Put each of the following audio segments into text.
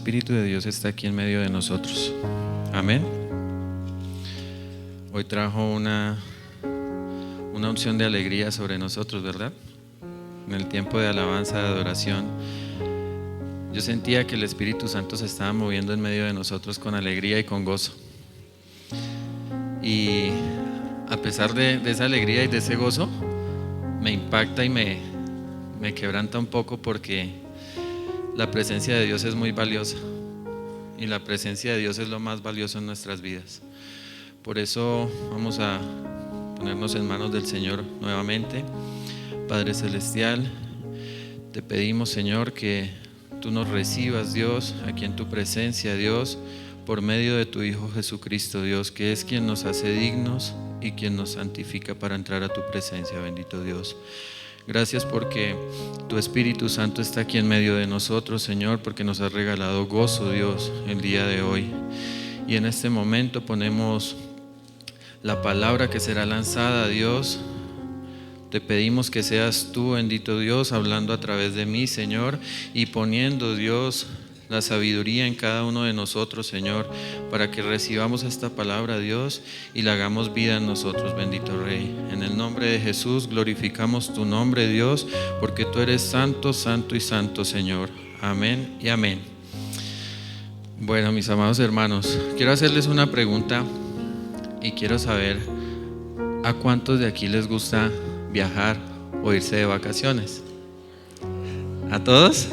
Espíritu de Dios está aquí en medio de nosotros. Amén. Hoy trajo una unción de alegría sobre nosotros, ¿verdad? En el tiempo de alabanza, de adoración, yo sentía que el Espíritu Santo se estaba moviendo en medio de nosotros con alegría y con gozo. Y a pesar de esa alegría y de ese gozo, me impacta y me quebranta un poco, porque la presencia de Dios es muy valiosa y la presencia de Dios es lo más valioso en nuestras vidas. Por eso vamos a ponernos en manos del Señor nuevamente. Padre Celestial, te pedimos, Señor, que tú nos recibas, Dios, aquí en tu presencia, Dios, por medio de tu Hijo Jesucristo, Dios, que es quien nos hace dignos y quien nos santifica para entrar a tu presencia, bendito Dios. Gracias porque tu Espíritu Santo está aquí en medio de nosotros, Señor, porque nos has regalado gozo, Dios, el día de hoy. Y en este momento ponemos la palabra que será lanzada, Dios. Te pedimos que seas tú, bendito Dios, hablando a través de mí, Señor, y poniendo, Dios, la sabiduría en cada uno de nosotros, Señor, para que recibamos esta palabra, Dios, y la hagamos vida en nosotros, bendito Rey. En el nombre de Jesús glorificamos tu nombre, Dios, porque tú eres santo, santo y santo, Señor. Amén y amén. Bueno, mis amados hermanos, quiero hacerles una pregunta y quiero saber a cuántos de aquí les gusta viajar o irse de vacaciones. ¿A todos?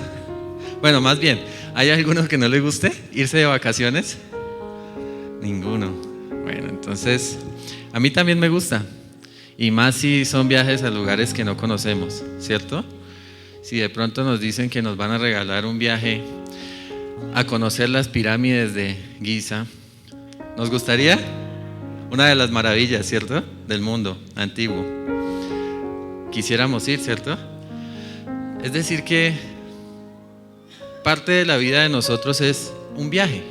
Bueno, más bien, ¿hay alguno que no le guste irse de vacaciones? Ninguno. Bueno, entonces, a mí también me gusta. Y más si son viajes a lugares que no conocemos, ¿cierto? Si de pronto nos dicen que nos van a regalar un viaje a conocer las pirámides de Giza, ¿nos gustaría? Una de las maravillas, ¿cierto?, del mundo antiguo. Quisiéramos ir, ¿cierto? Es decir que parte de la vida de nosotros es un viaje.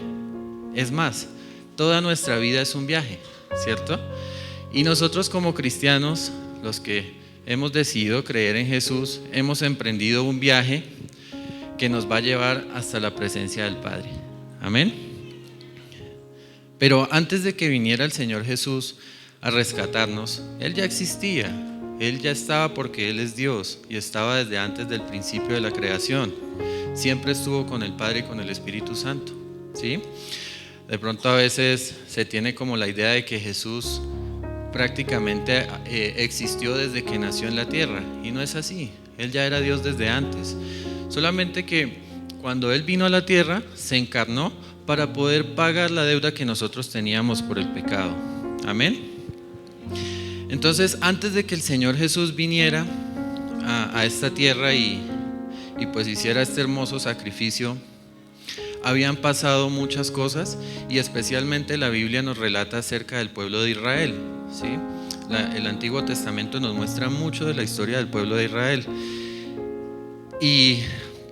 Es más, toda nuestra vida es un viaje, ¿cierto? Y nosotros como cristianos, los que hemos decidido creer en Jesús, hemos emprendido un viaje que nos va a llevar hasta la presencia del Padre. Amén. Pero antes de que viniera el Señor Jesús a rescatarnos, Él ya existía. Él ya estaba, porque Él es Dios y estaba desde antes del principio de la creación. Siempre estuvo con el Padre y con el Espíritu Santo, ¿sí? De pronto a veces se tiene como la idea de que Jesús prácticamente existió desde que nació en la tierra, y no es así. Él ya era Dios desde antes. Solamente que cuando Él vino a la tierra, se encarnó para poder pagar la deuda que nosotros teníamos por el pecado. Amén. Entonces, antes de que el Señor Jesús viniera a esta tierra y pues hiciera este hermoso sacrificio, habían pasado muchas cosas, y especialmente la Biblia nos relata acerca del pueblo de Israel, ¿sí? El Antiguo Testamento nos muestra mucho de la historia del pueblo de Israel, y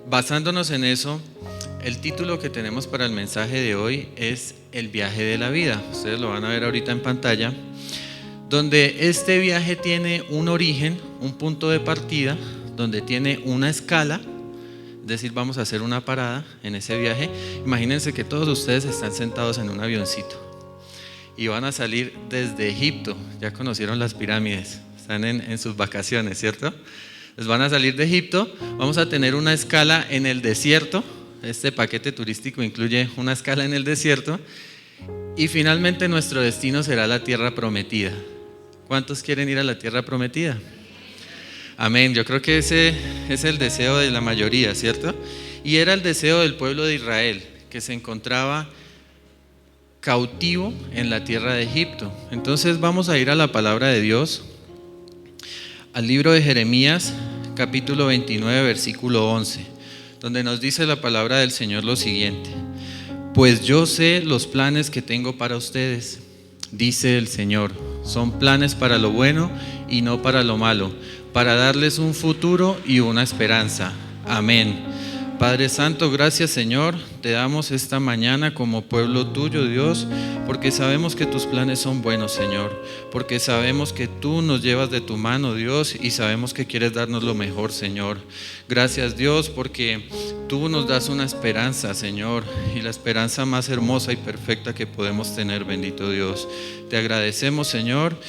basándonos en eso, el título que tenemos para el mensaje de hoy es El viaje de la vida. Ustedes lo van a ver ahorita en pantalla, donde este viaje tiene un origen, un punto de partida, donde tiene una escala, es decir, vamos a hacer una parada en ese viaje. Imagínense que todos ustedes están sentados en un avioncito y van a salir desde Egipto. Ya conocieron las pirámides, están en sus vacaciones, ¿cierto? Les van a salir de Egipto, vamos a tener una escala en el desierto. Este paquete turístico incluye una escala en el desierto, y finalmente nuestro destino será la tierra prometida. ¿Cuántos quieren ir a la tierra prometida? Amén. Yo creo que ese es el deseo de la mayoría, ¿cierto? Y era el deseo del pueblo de Israel, que se encontraba cautivo en la tierra de Egipto. Entonces vamos a ir a la palabra de Dios, al libro de Jeremías, capítulo 29, versículo 11, donde nos dice la palabra del Señor lo siguiente: pues yo sé los planes que tengo para ustedes, dice el Señor, son planes para lo bueno y no para lo malo, para darles un futuro y una esperanza. Amén. Padre Santo, gracias Señor, te damos esta mañana como pueblo tuyo, Dios, porque sabemos que tus planes son buenos, Señor, porque sabemos que tú nos llevas de tu mano, Dios, y sabemos que quieres darnos lo mejor, Señor. Gracias, Dios, porque tú nos das una esperanza, Señor, y la esperanza más hermosa y perfecta que podemos tener, bendito Dios. Te agradecemos, Señor,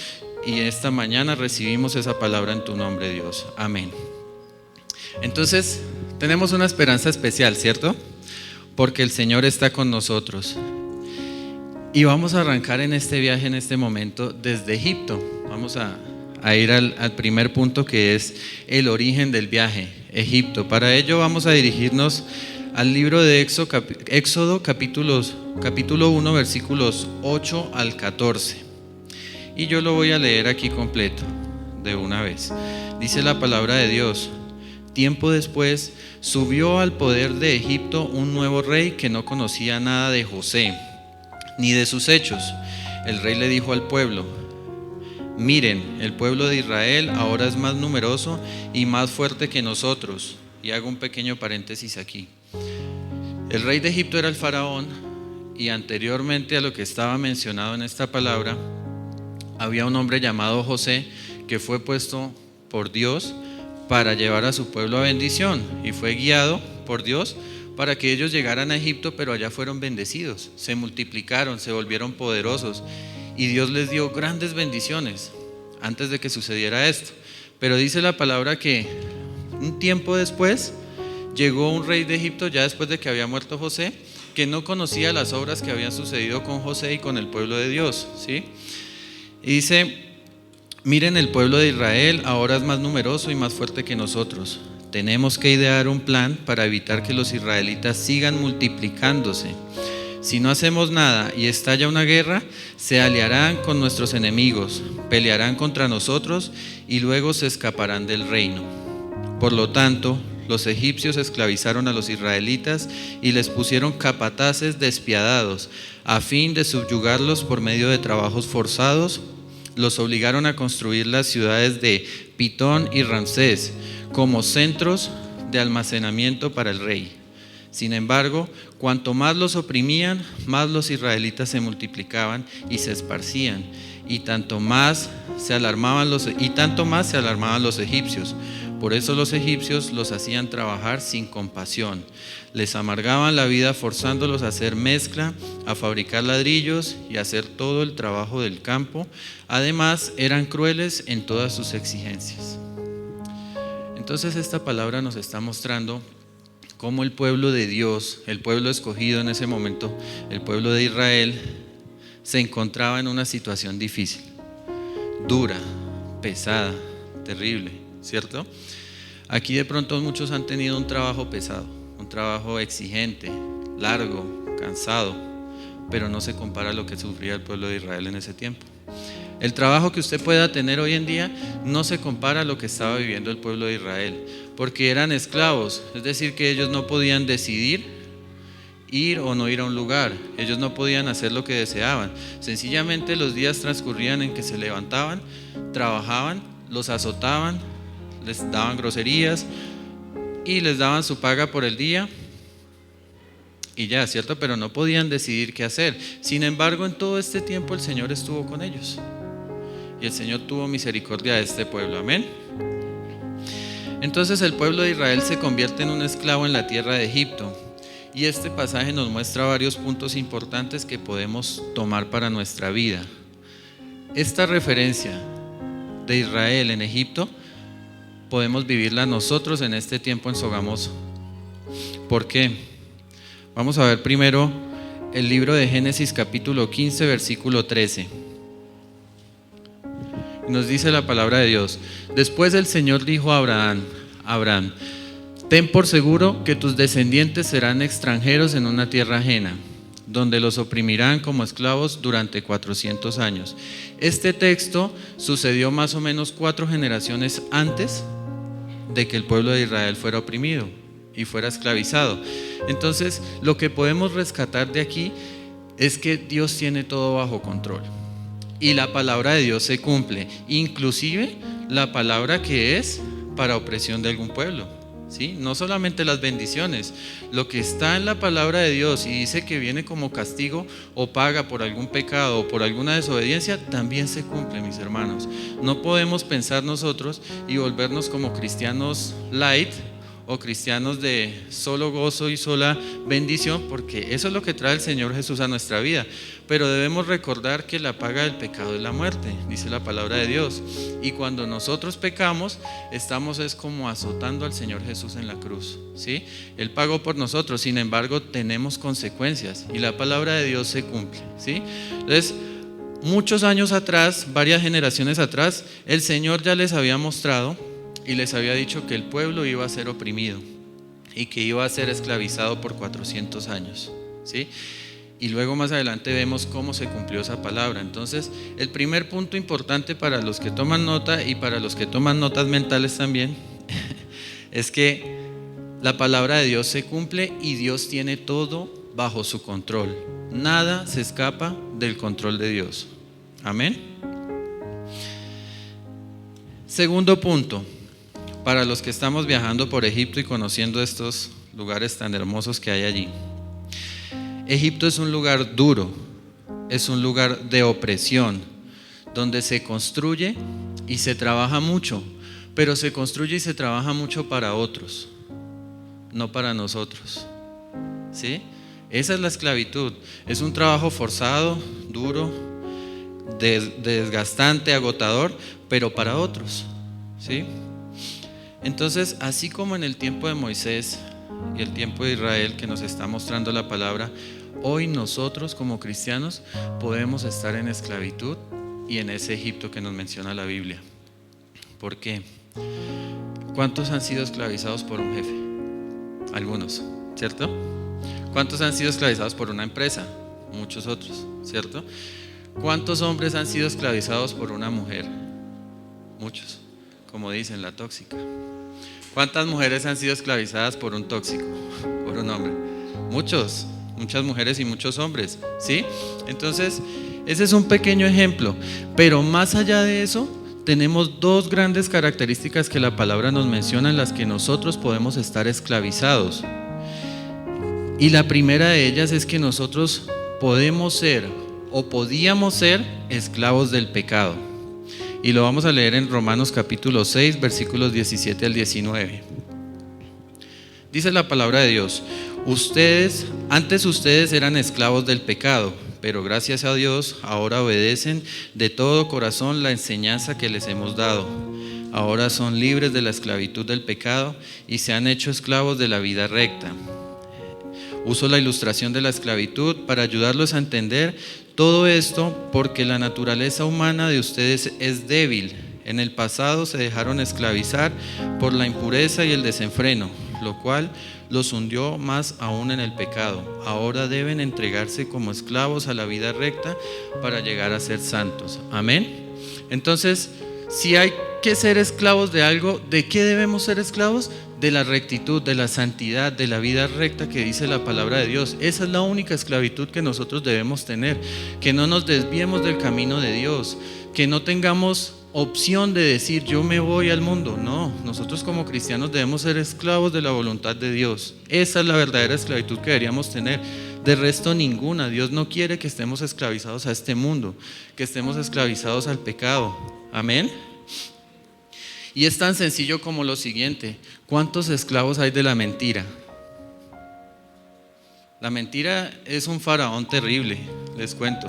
y esta mañana recibimos esa palabra en tu nombre, Dios. Amén. Entonces, tenemos una esperanza especial, ¿cierto? Porque el Señor está con nosotros. Y vamos a arrancar en este viaje, en este momento, desde Egipto. Vamos a ir al primer punto, que es el origen del viaje, Egipto. Para ello vamos a dirigirnos al libro de Éxodo capítulo 1, versículos 8 al 14. Y yo lo voy a leer aquí completo, de una vez. Dice la palabra de Dios: tiempo después subió al poder de Egipto un nuevo rey que no conocía nada de José, ni de sus hechos. El rey le dijo al pueblo: miren, el pueblo de Israel ahora es más numeroso y más fuerte que nosotros. Y hago un pequeño paréntesis aquí. El rey de Egipto era el faraón, y anteriormente a lo que estaba mencionado en esta palabra, había un hombre llamado José que fue puesto por Dios para llevar a su pueblo a bendición, y fue guiado por Dios para que ellos llegaran a Egipto, pero allá fueron bendecidos, se multiplicaron, se volvieron poderosos, y Dios les dio grandes bendiciones antes de que sucediera esto. Pero dice la palabra que un tiempo después llegó un rey de Egipto, ya después de que había muerto José, que no conocía las obras que habían sucedido con José y con el pueblo de Dios, ¿sí? Y dice: miren, el pueblo de Israel ahora es más numeroso y más fuerte que nosotros. Tenemos que idear un plan para evitar que los israelitas sigan multiplicándose. Si no hacemos nada y estalla una guerra, se aliarán con nuestros enemigos, pelearán contra nosotros y luego se escaparán del reino. Por lo tanto, los egipcios esclavizaron a los israelitas y les pusieron capataces despiadados, a fin de subyugarlos por medio de trabajos forzados. Los obligaron a construir las ciudades de Pitón y Ramsés como centros de almacenamiento para el rey. Sin embargo, cuanto más los oprimían, más los israelitas se multiplicaban y se esparcían, y tanto más se alarmaban los egipcios. Por eso los egipcios los hacían trabajar sin compasión. Les amargaban la vida forzándolos a hacer mezcla, a fabricar ladrillos y a hacer todo el trabajo del campo. Además, eran crueles en todas sus exigencias. Entonces, esta palabra nos está mostrando cómo el pueblo de Dios, el pueblo escogido en ese momento, el pueblo de Israel, se encontraba en una situación difícil, dura, pesada, terrible, ¿cierto? Aquí de pronto muchos han tenido un trabajo pesado, un trabajo exigente, largo, cansado, pero no se compara a lo que sufría el pueblo de Israel en ese tiempo. El trabajo que usted pueda tener hoy en día no se compara a lo que estaba viviendo el pueblo de Israel, porque eran esclavos, es decir, que ellos no podían decidir ir o no ir a un lugar, ellos no podían hacer lo que deseaban. Sencillamente los días transcurrían en que se levantaban, trabajaban, los azotaban, les daban groserías y les daban su paga por el día y ya, ¿cierto? Pero no podían decidir qué hacer. Sin embargo, en todo este tiempo el Señor estuvo con ellos y el Señor tuvo misericordia de este pueblo, amén. Entonces el pueblo de Israel se convierte en un esclavo en la tierra de Egipto, y este pasaje nos muestra varios puntos importantes que podemos tomar para nuestra vida. Esta referencia de Israel en Egipto podemos vivirla nosotros en este tiempo en Sogamoso. ¿Por qué? Vamos a ver primero el libro de Génesis capítulo 15 versículo 13. Nos dice la palabra de Dios: después el Señor dijo a Abraham, ten por seguro que tus descendientes serán extranjeros en una tierra ajena, donde los oprimirán como esclavos durante 400 años. Este texto sucedió más o menos 4 generaciones antes de que el pueblo de Israel fuera oprimido y fuera esclavizado. Entonces, lo que podemos rescatar de aquí es que Dios tiene todo bajo control y la palabra de Dios se cumple, inclusive la palabra que es para opresión de algún pueblo. ¿sí? No solamente las bendiciones, lo que está en la palabra de Dios y dice que viene como castigo o paga por algún pecado o por alguna desobediencia, también se cumple, mis hermanos. No podemos pensar nosotros y volvernos como cristianos light o cristianos de solo gozo y sola bendición, porque eso es lo que trae el Señor Jesús a nuestra vida. Pero debemos recordar que la paga del pecado es la muerte, dice la palabra de Dios. Y cuando nosotros pecamos, estamos es como azotando al Señor Jesús en la cruz, ¿sí? Él pagó por nosotros, sin embargo tenemos consecuencias y la palabra de Dios se cumple, ¿sí? Entonces, muchos años atrás, varias generaciones atrás, el Señor ya les había mostrado y les había dicho que el pueblo iba a ser oprimido y que iba a ser esclavizado por 400 años, ¿sí? Y luego más adelante vemos cómo se cumplió esa palabra. Entonces, el primer punto importante para los que toman nota y para los que toman notas mentales también es que la palabra de Dios se cumple y Dios tiene todo bajo su control. Nada se escapa del control de Dios. Amén. Segundo punto, para los que estamos viajando por Egipto y conociendo estos lugares tan hermosos que hay allí. Egipto es un lugar duro, es un lugar de opresión, donde se construye y se trabaja mucho, pero se construye y se trabaja mucho para otros, no para nosotros, ¿sí? Esa es la esclavitud, es un trabajo forzado, duro, desgastante, agotador, pero para otros, ¿sí? Entonces, así como en el tiempo de Moisés y el tiempo de Israel que nos está mostrando la palabra, hoy nosotros como cristianos podemos estar en esclavitud y en ese Egipto que nos menciona la Biblia. ¿Por qué? ¿Cuántos han sido esclavizados por un jefe? Algunos, ¿cierto? ¿Cuántos han sido esclavizados por una empresa? Muchos otros, ¿cierto? ¿Cuántos hombres han sido esclavizados por una mujer? Muchos, como dicen, la tóxica. ¿Cuántas mujeres han sido esclavizadas por un tóxico, por un hombre? Muchos, muchas mujeres y muchos hombres, ¿sí? Entonces, ese es un pequeño ejemplo, pero más allá de eso, tenemos dos grandes características que la palabra nos menciona en las que nosotros podemos estar esclavizados. Y la primera de ellas es que nosotros podemos ser o podíamos ser esclavos del pecado. Y lo vamos a leer en Romanos capítulo 6, versículos 17 al 19. Dice la palabra de Dios: antes ustedes eran esclavos del pecado, pero gracias a Dios ahora obedecen de todo corazón la enseñanza que les hemos dado. Ahora son libres de la esclavitud del pecado y se han hecho esclavos de la vida recta. Uso la ilustración de la esclavitud para ayudarlos a entender todo esto, porque la naturaleza humana de ustedes es débil. En el pasado se dejaron esclavizar por la impureza y el desenfreno, lo cual los hundió más aún en el pecado. Ahora deben entregarse como esclavos a la vida recta para llegar a ser santos. Amén. Entonces, si hay que ser esclavos de algo, ¿de qué debemos ser esclavos? De la rectitud, de la santidad, de la vida recta que dice la palabra de Dios. Esa es la única esclavitud que nosotros debemos tener, que no nos desviemos del camino de Dios, que no tengamos opción de decir yo me voy al mundo. No, nosotros como cristianos debemos ser esclavos de la voluntad de Dios. Esa es la verdadera esclavitud que deberíamos tener. De resto ninguna. Dios no quiere que estemos esclavizados a este mundo, que estemos esclavizados al pecado. Amén. Y es tan sencillo como lo siguiente: ¿cuántos esclavos hay de la mentira? La mentira es un faraón terrible, les cuento,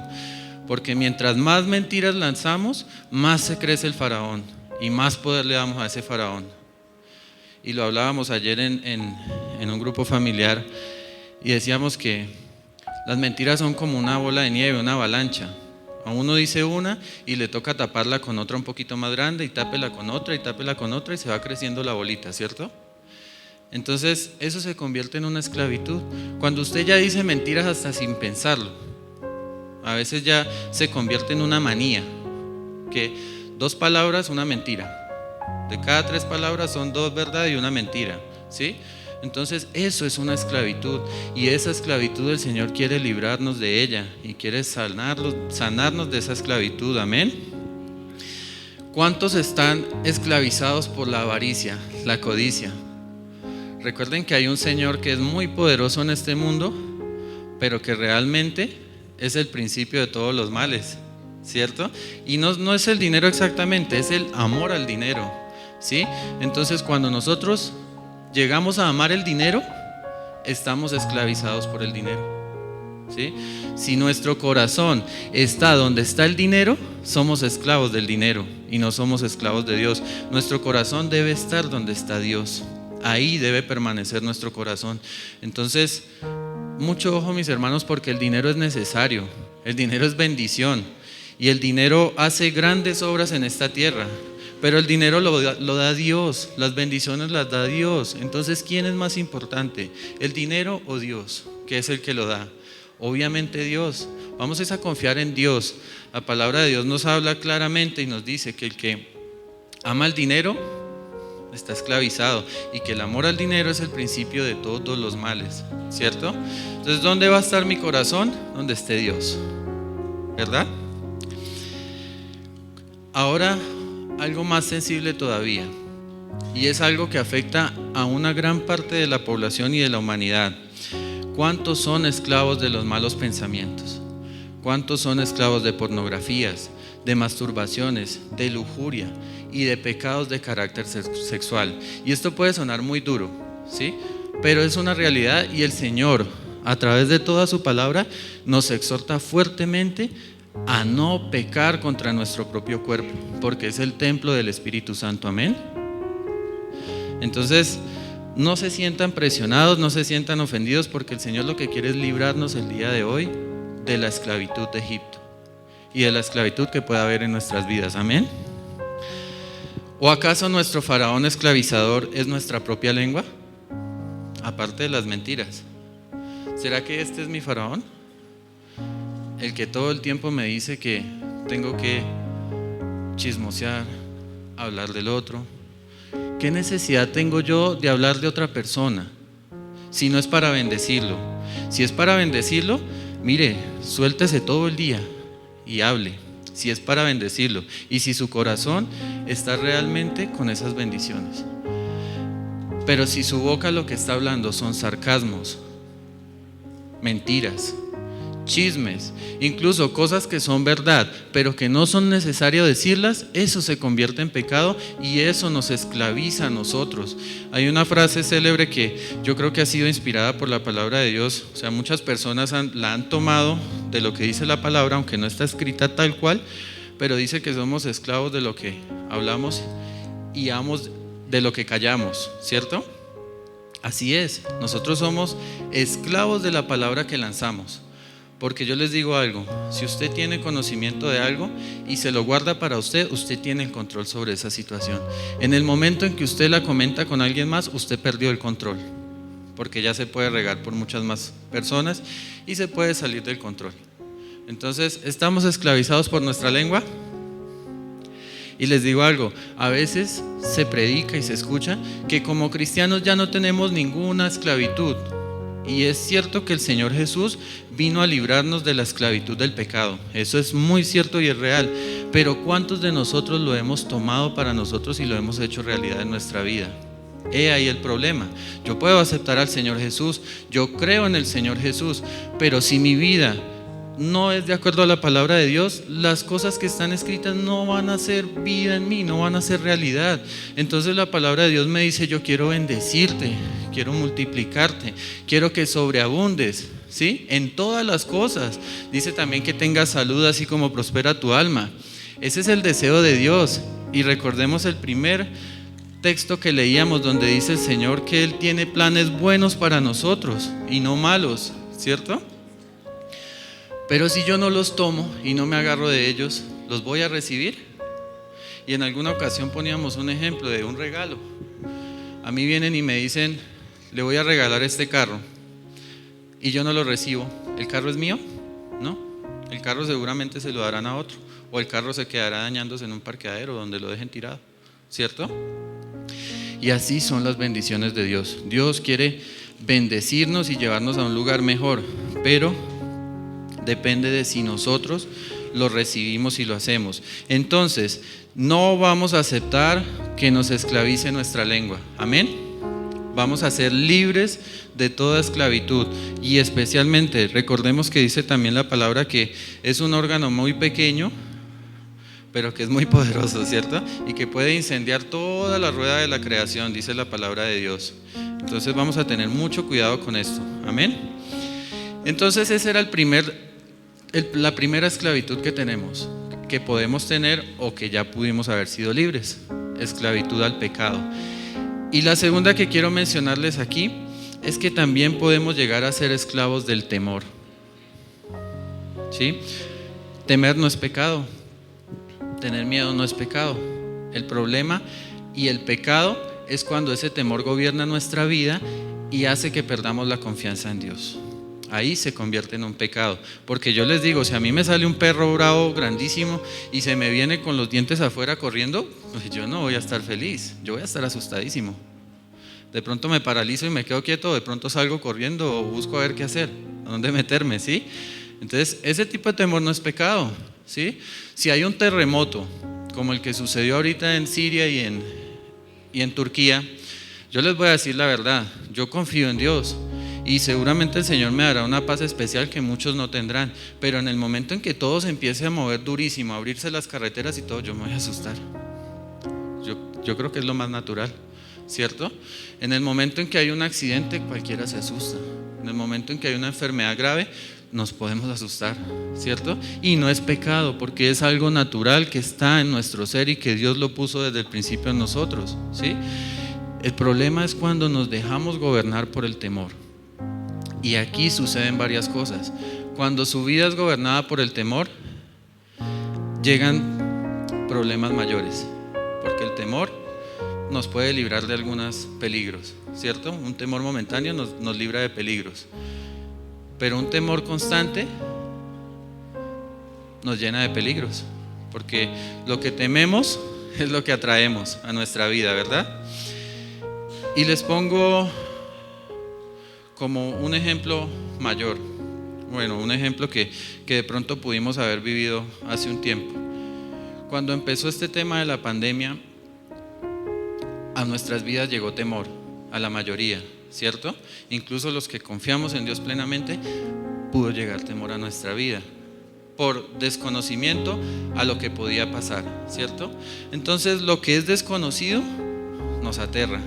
porque mientras más mentiras lanzamos, más se crece el faraón y más poder le damos a ese faraón. Y lo hablábamos ayer en un grupo familiar y decíamos que las mentiras son como una bola de nieve, una avalancha. A uno dice una y le toca taparla con otra un poquito más grande y tápela con otra y tápela con otra y se va creciendo la bolita, ¿cierto? Entonces eso se convierte en una esclavitud. Cuando usted ya dice mentiras hasta sin pensarlo, a veces ya se convierte en una manía, que 2 palabras, una mentira. De cada 3 palabras son 2 verdades y una mentira, ¿sí? Entonces eso es una esclavitud, y esa esclavitud el Señor quiere librarnos de ella y quiere sanarnos de esa esclavitud. Amén. ¿Cuántos están esclavizados por la avaricia, la codicia? Recuerden que hay un Señor que es muy poderoso en este mundo, pero que realmente es el principio de todos los males, ¿cierto? Y no es el dinero exactamente, es el amor al dinero, ¿sí? Entonces, cuando nosotros llegamos a amar el dinero, estamos esclavizados por el dinero, ¿sí? Si nuestro corazón está donde está el dinero, somos esclavos del dinero y no somos esclavos de Dios. Nuestro corazón debe estar donde está Dios. Ahí debe permanecer nuestro corazón. Entonces, mucho ojo, mis hermanos, porque el dinero es necesario. El dinero es bendición y el dinero hace grandes obras en esta tierra. Pero el dinero lo da Dios, las bendiciones las da Dios. Entonces, ¿quién es más importante? ¿El dinero o Dios? ¿Qué es el que lo da? Obviamente Dios. Vamos a confiar en Dios. La palabra de Dios nos habla claramente y nos dice que el que ama el dinero está esclavizado y que el amor al dinero es el principio de todos los males, ¿cierto? Entonces, ¿dónde va a estar mi corazón? Donde esté Dios, ¿verdad? Ahora, algo más sensible todavía, y es algo que afecta a una gran parte de la población y de la humanidad. ¿Cuántos son esclavos de los malos pensamientos? ¿Cuántos son esclavos de pornografías, de masturbaciones, de lujuria y de pecados de carácter sexual? Y esto puede sonar muy duro, ¿sí? Pero es una realidad y el Señor, a través de toda su palabra, nos exhorta fuertemente a no pecar contra nuestro propio cuerpo, porque es el templo del Espíritu Santo, amén. Entonces, no se sientan presionados, no se sientan ofendidos, porque el Señor lo que quiere es librarnos el día de hoy de la esclavitud de Egipto y de la esclavitud que pueda haber en nuestras vidas, amén. ¿O acaso nuestro faraón esclavizador es nuestra propia lengua? Aparte de las mentiras, ¿será que este es mi faraón? El que todo el tiempo me dice que tengo que chismosear, hablar del otro. ¿Qué necesidad tengo yo de hablar de otra persona si no es para bendecirlo? Si es para bendecirlo, mire, suéltese todo el día y hable, si es para bendecirlo y si su corazón está realmente con esas bendiciones. Pero si su boca lo que está hablando son sarcasmos, mentiras, chismes, incluso cosas que son verdad, pero que no son necesario decirlas, eso se convierte en pecado y eso nos esclaviza a nosotros. Hay una frase célebre que yo creo que ha sido inspirada por la palabra de Dios. O sea, muchas personas la han tomado de lo que dice la palabra, aunque no está escrita tal cual, pero dice que somos esclavos de lo que hablamos y amos de lo que callamos, ¿cierto? Así es, nosotros somos esclavos de la palabra que lanzamos. Porque yo les digo algo, si usted tiene conocimiento de algo y se lo guarda para usted, usted tiene el control sobre esa situación. En el momento en que usted la comenta con alguien más, usted perdió el control, porque ya se puede regar por muchas más personas y se puede salir del control. Entonces, ¿estamos esclavizados por nuestra lengua? Y les digo algo, a veces se predica y se escucha que como cristianos ya no tenemos ninguna esclavitud. Y es cierto que el Señor Jesús vino a librarnos de la esclavitud del pecado. Eso es muy cierto y es real. Pero ¿cuántos de nosotros lo hemos tomado para nosotros y lo hemos hecho realidad en nuestra vida? He ahí el problema. Yo puedo aceptar al Señor Jesús, yo creo en el Señor Jesús, pero si mi vida no es de acuerdo a la palabra de Dios, las cosas que están escritas no van a ser vida en mí, no van a ser realidad. Entonces la palabra de Dios me dice: yo quiero bendecirte, quiero multiplicarte, quiero que sobreabundes, ¿sí? En todas las cosas. Dice también que tengas salud así como prospera tu alma. Ese es el deseo de Dios. Y recordemos el primer texto que leíamos donde dice el Señor que Él tiene planes buenos para nosotros y no malos, ¿cierto? Pero si yo no los tomo y no me agarro de ellos, ¿los voy a recibir? Y en alguna ocasión poníamos un ejemplo de un regalo. A mí vienen y me dicen: le voy a regalar este carro, y yo no lo recibo. ¿El carro es mío? No. El carro seguramente se lo darán a otro, o el carro se quedará dañándose en un parqueadero donde lo dejen tirado, ¿cierto? Y así son las bendiciones de Dios. Dios quiere bendecirnos y llevarnos a un lugar mejor, pero depende de si nosotros lo recibimos y lo hacemos. Entonces, no vamos a aceptar que nos esclavice nuestra lengua. Amén. Vamos a ser libres de toda esclavitud. Y especialmente, recordemos que dice también la palabra que es un órgano muy pequeño, pero que es muy poderoso, ¿cierto? Y que puede incendiar toda la rueda de la creación, dice la palabra de Dios. Entonces vamos a tener mucho cuidado con esto. Amén. Entonces esa era la primera esclavitud que tenemos, que podemos tener o que ya pudimos haber sido libres: esclavitud al pecado. Y la segunda que quiero mencionarles aquí es que también podemos llegar a ser esclavos del temor. ¿Sí? Temer no es pecado, tener miedo no es pecado. El problema y el pecado es cuando ese temor gobierna nuestra vida y hace que perdamos la confianza en Dios. Ahí se convierte en un pecado. Porque yo les digo, si a mí me sale un perro bravo grandísimo y se me viene con los dientes afuera corriendo, pues yo no voy a estar feliz, yo voy a estar asustadísimo. De pronto me paralizo y me quedo quieto, de pronto salgo corriendo o busco a ver qué hacer, a dónde meterme, ¿sí? Entonces ese tipo de temor no es pecado, ¿sí? Si hay un terremoto como el que sucedió ahorita en Siria y en Turquía, yo les voy a decir la verdad, yo confío en Dios. Y seguramente el Señor me dará una paz especial que muchos no tendrán. Pero en el momento en que todo se empiece a mover durísimo, a abrirse las carreteras y todo, yo me voy a asustar. Yo creo que es lo más natural, ¿cierto? En el momento en que hay un accidente, cualquiera se asusta. En el momento en que hay una enfermedad grave, nos podemos asustar, ¿cierto? Y no es pecado, porque es algo natural que está en nuestro ser y que Dios lo puso desde el principio en nosotros, ¿sí? El problema es cuando nos dejamos gobernar por el temor. Y aquí suceden varias cosas. Cuando su vida es gobernada por el temor, llegan problemas mayores, porque el temor nos puede librar de algunos peligros, ¿cierto? Un temor momentáneo nos libra de peligros, pero un temor constante nos llena de peligros, porque lo que tememos es lo que atraemos a nuestra vida, ¿verdad? Y les pongo como un ejemplo mayor, bueno, un ejemplo que de pronto pudimos haber vivido hace un tiempo. Cuando empezó este tema de la pandemia, a nuestras vidas llegó temor, a la mayoría, ¿cierto? Incluso los que confiamos en Dios plenamente, pudo llegar temor a nuestra vida, por desconocimiento a lo que podía pasar, ¿cierto? Entonces lo que es desconocido nos aterra,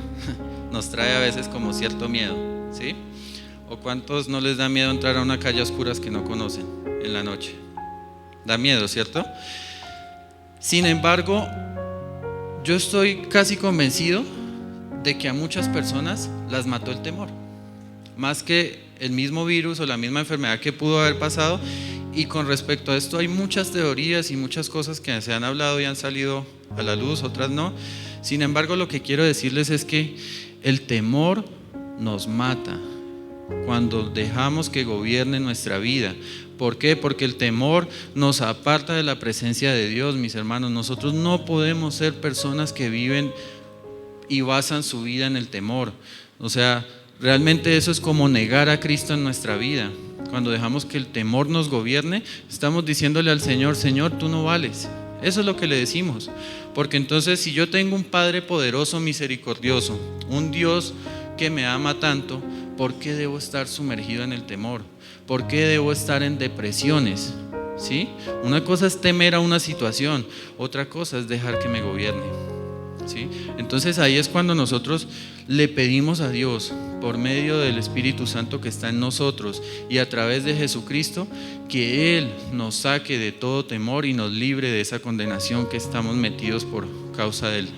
nos trae a veces como cierto miedo, ¿sí? ¿O cuántos no les da miedo entrar a una calle a oscuras que no conocen en la noche? Da miedo, ¿cierto? Sin embargo, yo estoy casi convencido de que a muchas personas las mató el temor, más que el mismo virus o la misma enfermedad que pudo haber pasado. Y con respecto a esto hay muchas teorías y muchas cosas que se han hablado y han salido a la luz, otras no. Sin embargo, lo que quiero decirles es que el temor nos mata cuando dejamos que gobierne nuestra vida. ¿Por qué? Porque el temor nos aparta de la presencia de Dios, mis hermanos. Nosotros no podemos ser personas que viven y basan su vida en el temor. O sea, realmente eso es como negar a Cristo en nuestra vida. Cuando dejamos que el temor nos gobierne, estamos diciéndole al Señor: Señor, tú no vales. Eso es lo que le decimos. Porque entonces, si yo tengo un Padre poderoso, misericordioso, un Dios que me ama tanto, ¿por qué debo estar sumergido en el temor? ¿Por qué debo estar en depresiones? ¿Sí? Una cosa es temer a una situación, otra cosa es dejar que me gobierne, ¿sí? Entonces ahí es cuando nosotros le pedimos a Dios, por medio del Espíritu Santo que está en nosotros y a través de Jesucristo, que Él nos saque de todo temor y nos libre de esa condenación que estamos metidos por causa de Él,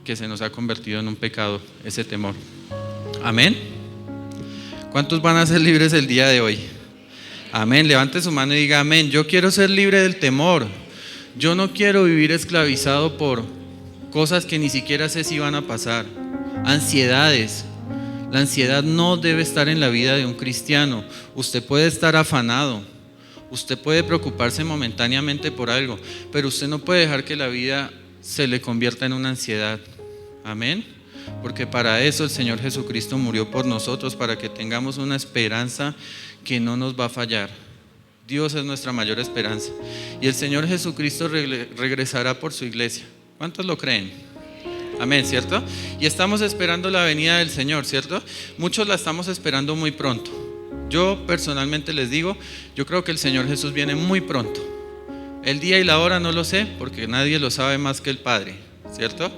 que se nos ha convertido en un pecado, ese temor. Amén. ¿Cuántos van a ser libres el día de hoy? Amén. Levante su mano y diga amén. Yo quiero ser libre del temor. Yo no quiero vivir esclavizado por cosas que ni siquiera sé si van a pasar. Ansiedades. La ansiedad no debe estar en la vida de un cristiano. Usted puede estar afanado, usted puede preocuparse momentáneamente por algo, pero usted no puede dejar que la vida se le convierta en una ansiedad. Amén. Porque para eso el Señor Jesucristo murió por nosotros, para que tengamos una esperanza que no nos va a fallar. Dios es nuestra mayor esperanza. Y el Señor Jesucristo regresará por su iglesia. ¿Cuántos lo creen? Amén, ¿cierto? Y estamos esperando la venida del Señor, ¿cierto? Muchos la estamos esperando muy pronto. Yo personalmente les digo, yo creo que el Señor Jesús viene muy pronto. El día y la hora no lo sé, porque nadie lo sabe más que el Padre, ¿cierto?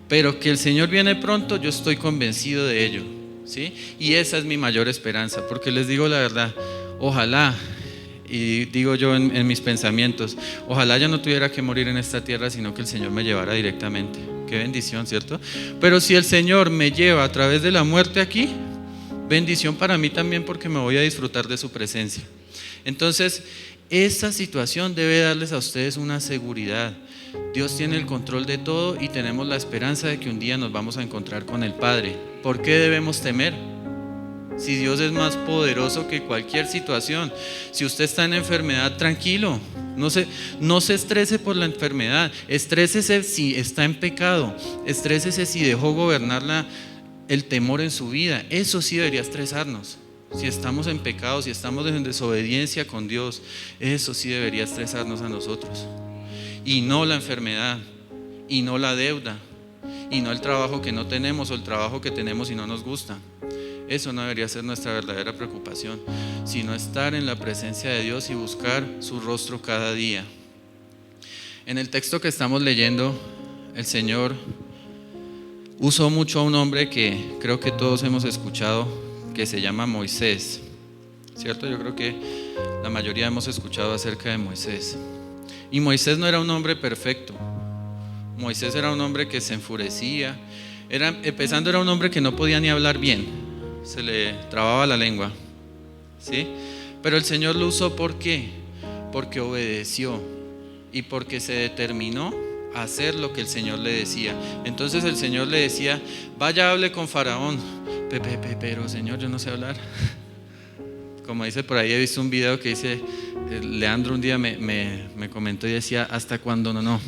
Pero que el Señor viene pronto, yo estoy convencido de ello, ¿sí? Y esa es mi mayor esperanza, porque les digo la verdad, ojalá, y digo yo en mis pensamientos, ojalá yo no tuviera que morir en esta tierra, sino que el Señor me llevara directamente. Qué bendición, ¿cierto? Pero si el Señor me lleva a través de la muerte aquí, bendición para mí también, porque me voy a disfrutar de su presencia. Entonces, esta situación debe darles a ustedes una seguridad. Dios tiene el control de todo y tenemos la esperanza de que un día nos vamos a encontrar con el Padre. ¿Por qué debemos temer? Si Dios es más poderoso que cualquier situación. Si usted está en enfermedad, tranquilo, no se estrese por la enfermedad. Estrésese si está en pecado. Estrésese si dejó gobernar el temor en su vida. Eso sí debería estresarnos. Si estamos en pecado, si estamos en desobediencia con Dios, eso sí debería estresarnos a nosotros. Y no la enfermedad, y no la deuda, y no el trabajo que no tenemos o el trabajo que tenemos y no nos gusta. Eso no debería ser nuestra verdadera preocupación, sino estar en la presencia de Dios y buscar su rostro cada día. En el texto que estamos leyendo, el Señor usó mucho a un hombre que creo que todos hemos escuchado, que se llama Moisés, ¿cierto? Yo creo que la mayoría hemos escuchado acerca de Moisés. Y Moisés no era un hombre perfecto. Moisés era un hombre que se enfurecía. Empezando, era un hombre que no podía ni hablar bien. Se le trababa la lengua, ¿sí? Pero el Señor lo usó, ¿por qué? Porque obedeció y porque se determinó a hacer lo que el Señor le decía. Entonces el Señor le decía, vaya, hable con Faraón. Pero Señor, yo no sé hablar. Como dice por ahí, he visto un video que dice, Leandro un día me comentó y decía, ¿hasta cuándo no?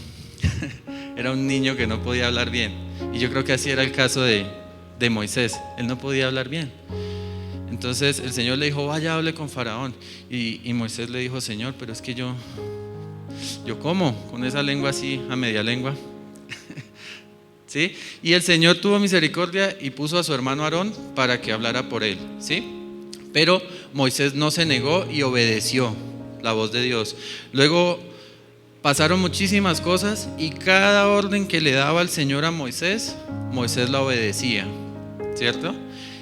Era un niño que no podía hablar bien. Y yo creo que así era el caso de Moisés. Él no podía hablar bien. Entonces el Señor le dijo, vaya, hable con Faraón. Y Moisés le dijo, Señor, pero es que yo ¿cómo? Con esa lengua así, a media lengua. ¿Sí? Y el Señor tuvo misericordia y puso a su hermano Aarón para que hablara por él, ¿sí? Pero Moisés no se negó y obedeció la voz de Dios. Luego pasaron muchísimas cosas y cada orden que le daba el Señor a Moisés, Moisés la obedecía, ¿cierto?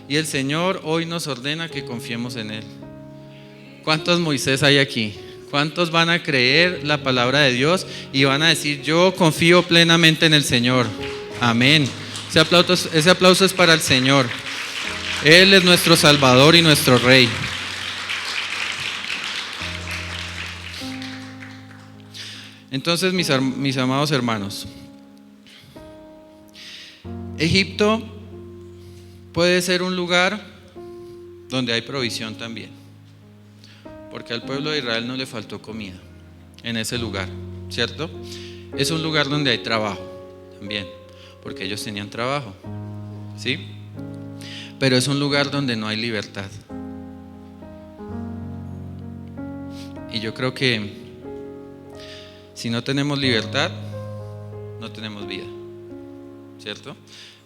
Y el Señor hoy nos ordena que confiemos en Él. ¿Cuántos Moisés hay aquí? ¿Cuántos van a creer la palabra de Dios y van a decir, yo confío plenamente en el Señor? Amén. Ese aplauso es para el Señor. Él es nuestro Salvador y nuestro Rey. Entonces, mis amados hermanos, Egipto puede ser un lugar donde hay provisión también, porque al pueblo de Israel no le faltó comida en ese lugar, ¿cierto? Es un lugar donde hay trabajo también, porque ellos tenían trabajo, ¿sí? Pero es un lugar donde no hay libertad. Y yo creo que si no tenemos libertad, no tenemos vida, ¿cierto?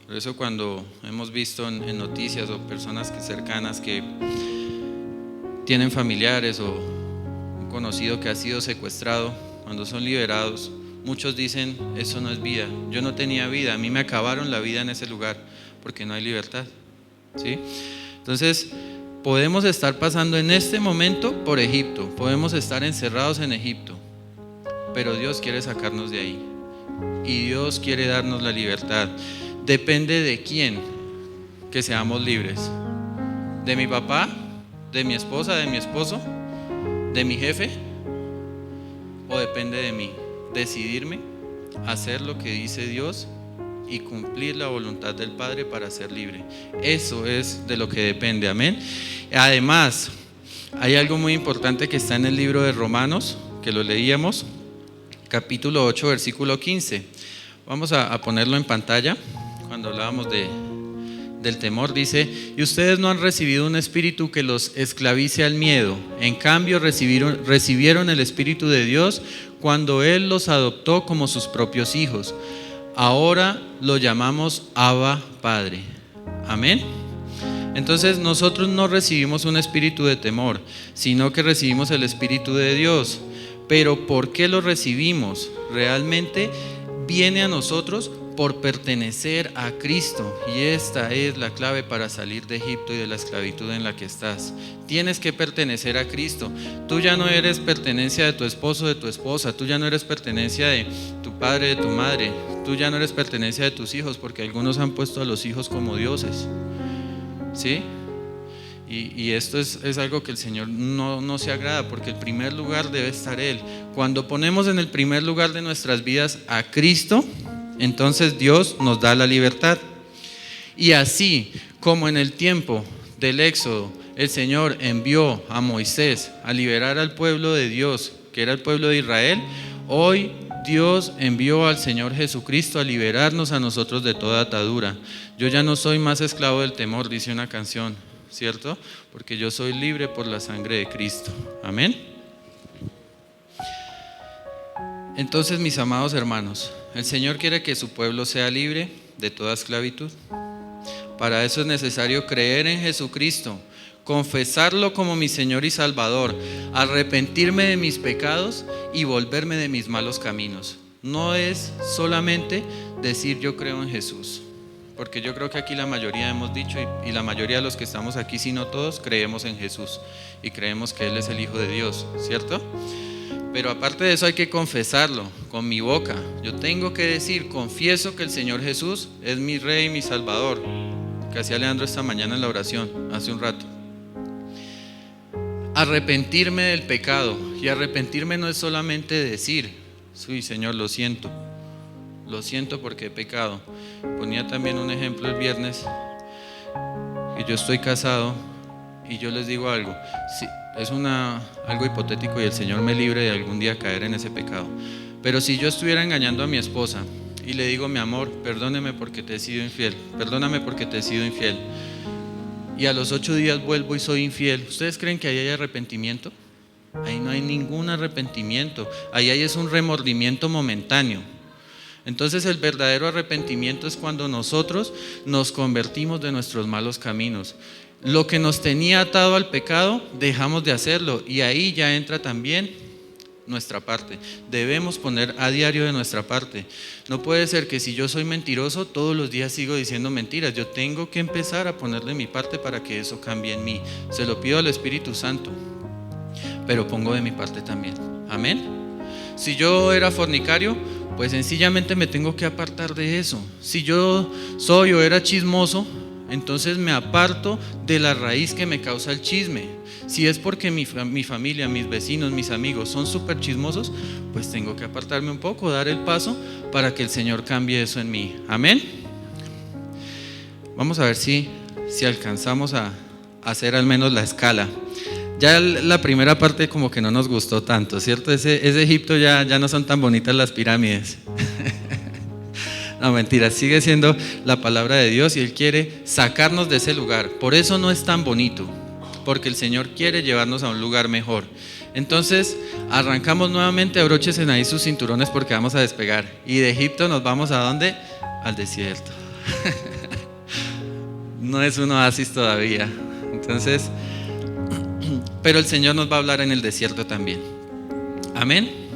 Por eso cuando hemos visto en noticias o personas cercanas que tienen familiares o un conocido que ha sido secuestrado, cuando son liberados, muchos dicen, eso no es vida, yo no tenía vida, a mí me acabaron la vida en ese lugar, porque no hay libertad, ¿sí? Entonces, podemos estar pasando en este momento por Egipto, podemos estar encerrados en Egipto, pero Dios quiere sacarnos de ahí y Dios quiere darnos la libertad. Depende de quién que seamos libres. ¿De mi papá? ¿De mi esposa? ¿De mi esposo? ¿De mi jefe? ¿O depende de mí? Decidirme, hacer lo que dice Dios y cumplir la voluntad del Padre para ser libre. Eso es de lo que depende, amén. Además, hay algo muy importante que está en el libro de Romanos, que lo leíamos, capítulo 8, versículo 15. Vamos a ponerlo en pantalla. Cuando hablábamos del temor, dice, y ustedes no han recibido un espíritu que los esclavice al miedo, en cambio recibieron el Espíritu de Dios cuando Él los adoptó como sus propios hijos. ahora lo llamamos Abba Padre. Amén. Entonces nosotros no recibimos un espíritu de temor, sino que recibimos el Espíritu de Dios. Pero ¿por qué lo recibimos? Realmente viene a nosotros por pertenecer a Cristo, y esta es la clave para salir de Egipto y de la esclavitud en la que estás. Tienes que pertenecer a Cristo. Tú ya no eres pertenencia de tu esposo, de tu esposa, tú ya no eres pertenencia de tu padre, de tu madre, tú ya no eres pertenencia de tus hijos, porque algunos han puesto a los hijos como dioses, ¿sí? Y esto es algo que el Señor no se agrada, porque el primer lugar debe estar Él. Cuando ponemos en el primer lugar de nuestras vidas a Cristo, entonces Dios nos da la libertad. Y así como en el tiempo del Éxodo el Señor envió a Moisés a liberar al pueblo de Dios, que era el pueblo de Israel, hoy Dios envió al Señor Jesucristo a liberarnos a nosotros de toda atadura. Yo ya no soy más esclavo del temor, dice una canción, ¿cierto? Porque yo soy libre por la sangre de Cristo. Amén. Entonces, mis amados hermanos, el Señor quiere que su pueblo sea libre de toda esclavitud. Para eso es necesario creer en Jesucristo, confesarlo como mi Señor y Salvador, arrepentirme de mis pecados y volverme de mis malos caminos. No es solamente decir yo creo en Jesús, porque yo creo que aquí la mayoría hemos dicho, y la mayoría de los que estamos aquí, si no todos, creemos en Jesús y creemos que Él es el Hijo de Dios, ¿cierto? Pero aparte de eso hay que confesarlo con mi boca. Yo tengo que decir, confieso que el Señor Jesús es mi Rey y mi Salvador, que hacía Leandro esta mañana en la oración, hace un rato. Arrepentirme del pecado, y arrepentirme no es solamente decir, sí, Señor, lo siento porque he pecado. Ponía también un ejemplo el viernes, que yo estoy casado y yo les digo algo, sí, es algo hipotético y el Señor me libre de algún día caer en ese pecado, pero si yo estuviera engañando a mi esposa y le digo, mi amor, perdóname porque te he sido infiel, perdóname porque te he sido infiel, y a los 8 días vuelvo y soy infiel, ¿ustedes creen que ahí hay arrepentimiento? Ahí no hay ningún arrepentimiento, ahí es un remordimiento momentáneo. Entonces el verdadero arrepentimiento es cuando nosotros nos convertimos de nuestros malos caminos. Lo que nos tenía atado al pecado, dejamos de hacerlo, y ahí ya entra también nuestra parte. Debemos poner a diario de nuestra parte. No puede ser que si yo soy mentiroso, todos los días sigo diciendo mentiras. Yo tengo que empezar a ponerle mi parte para que eso cambie en mí. Se lo pido al Espíritu Santo, pero pongo de mi parte también. Amén. Si yo era fornicario, pues sencillamente me tengo que apartar de eso. Si yo soy o era chismoso, entonces me aparto de la raíz que me causa el chisme. Si es porque mi familia, mis vecinos, mis amigos son súper chismosos, pues tengo que apartarme un poco, dar el paso para que el Señor cambie eso en mí. Amén. Vamos a ver si alcanzamos a hacer al menos la escala. Ya la primera parte como que no nos gustó tanto, ¿cierto? Ese Egipto ya no son tan bonitas las pirámides. No, mentira, sigue siendo la palabra de Dios y Él quiere sacarnos de ese lugar. Por eso no es tan bonito, porque el Señor quiere llevarnos a un lugar mejor. Entonces arrancamos nuevamente, abróchense ahí sus cinturones porque vamos a despegar. Y de Egipto nos vamos ¿a dónde? Al desierto. No es un oasis todavía. Entonces, pero el Señor nos va a hablar en el desierto también. Amén.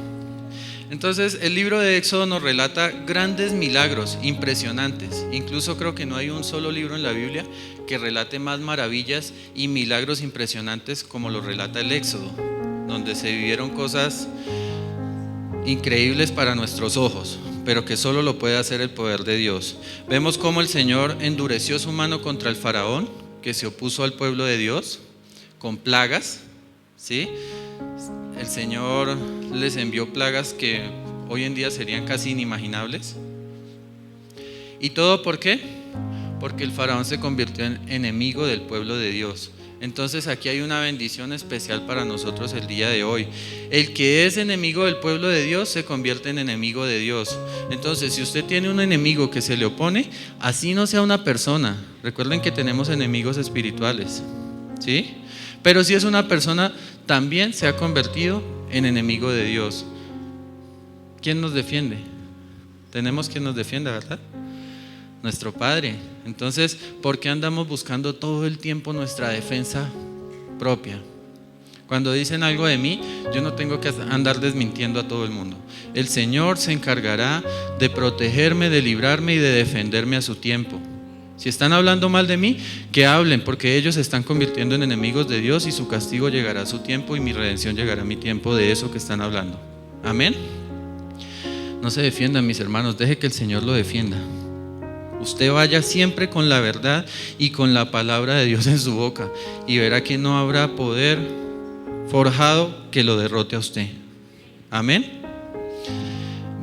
Entonces el libro de Éxodo nos relata grandes milagros impresionantes. Incluso creo que no hay un solo libro en la Biblia que relate más maravillas y milagros impresionantes como lo relata el Éxodo, donde se vivieron cosas increíbles para nuestros ojos, pero que solo lo puede hacer el poder de Dios. Vemos cómo el Señor endureció su mano contra el faraón, que se opuso al pueblo de Dios, con plagas, ¿sí? El Señor les envió plagas que hoy en día serían casi inimaginables. ¿Y todo por qué? Porque el faraón se convirtió en enemigo del pueblo de Dios. Entonces aquí hay una bendición especial para nosotros el día de hoy. El que es enemigo del pueblo de Dios se convierte en enemigo de Dios. Entonces si usted tiene un enemigo que se le opone, así no sea una persona, recuerden que tenemos enemigos espirituales, ¿sí? Pero si es una persona, también se ha convertido en enemigo de Dios. ¿Quién nos defiende? Tenemos quien nos defienda, ¿verdad? Nuestro Padre. Entonces, ¿por qué andamos buscando todo el tiempo nuestra defensa propia? Cuando dicen algo de mí, yo no tengo que andar desmintiendo a todo el mundo. El Señor se encargará de protegerme, de librarme y de defenderme a su tiempo. Si están hablando mal de mí, que hablen, porque ellos se están convirtiendo en enemigos de Dios y su castigo llegará a su tiempo y mi redención llegará a mi tiempo de eso que están hablando. Amén. No se defiendan, mis hermanos, deje que el Señor lo defienda. Usted vaya siempre con la verdad y con la palabra de Dios en su boca y verá que no habrá poder forjado que lo derrote a usted. Amén.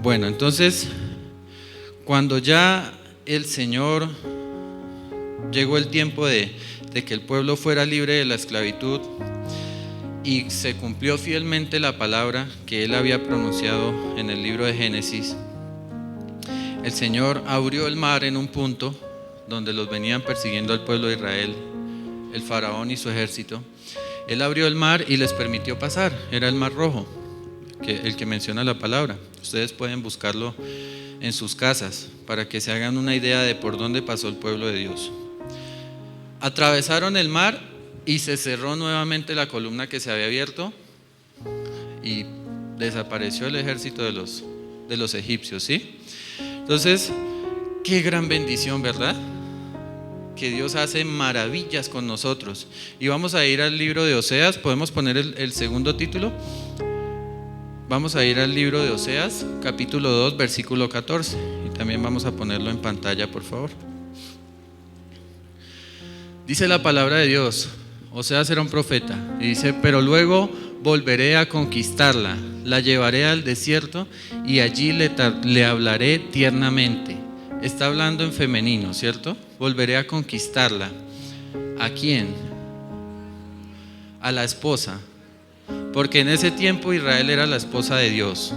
Bueno, entonces, cuando ya el Señor llegó el tiempo de que el pueblo fuera libre de la esclavitud y se cumplió fielmente la palabra que Él había pronunciado en el libro de Génesis, el Señor abrió el mar en un punto donde los venían persiguiendo al pueblo de Israel, el faraón y su ejército. Él abrió el mar y les permitió pasar. Era el Mar Rojo, el que menciona la palabra. Ustedes pueden buscarlo en sus casas para que se hagan una idea de por dónde pasó el pueblo de Dios. Atravesaron el mar y se cerró nuevamente la columna que se había abierto y desapareció el ejército de los egipcios, ¿sí? Entonces, qué gran bendición, ¿verdad? Que Dios hace maravillas con nosotros. Y vamos a ir al libro de Oseas. ¿Podemos poner el segundo título? Vamos a ir al libro de Oseas, capítulo 2, versículo 14. Y también vamos a ponerlo en pantalla, por favor. Dice la palabra de Dios. Oseas era un profeta. Y dice: pero luego volveré a conquistarla, la llevaré al desierto y allí le hablaré tiernamente. Está hablando en femenino, ¿cierto? Volveré a conquistarla. ¿A quién? A la esposa. Porque en ese tiempo Israel era la esposa de Dios,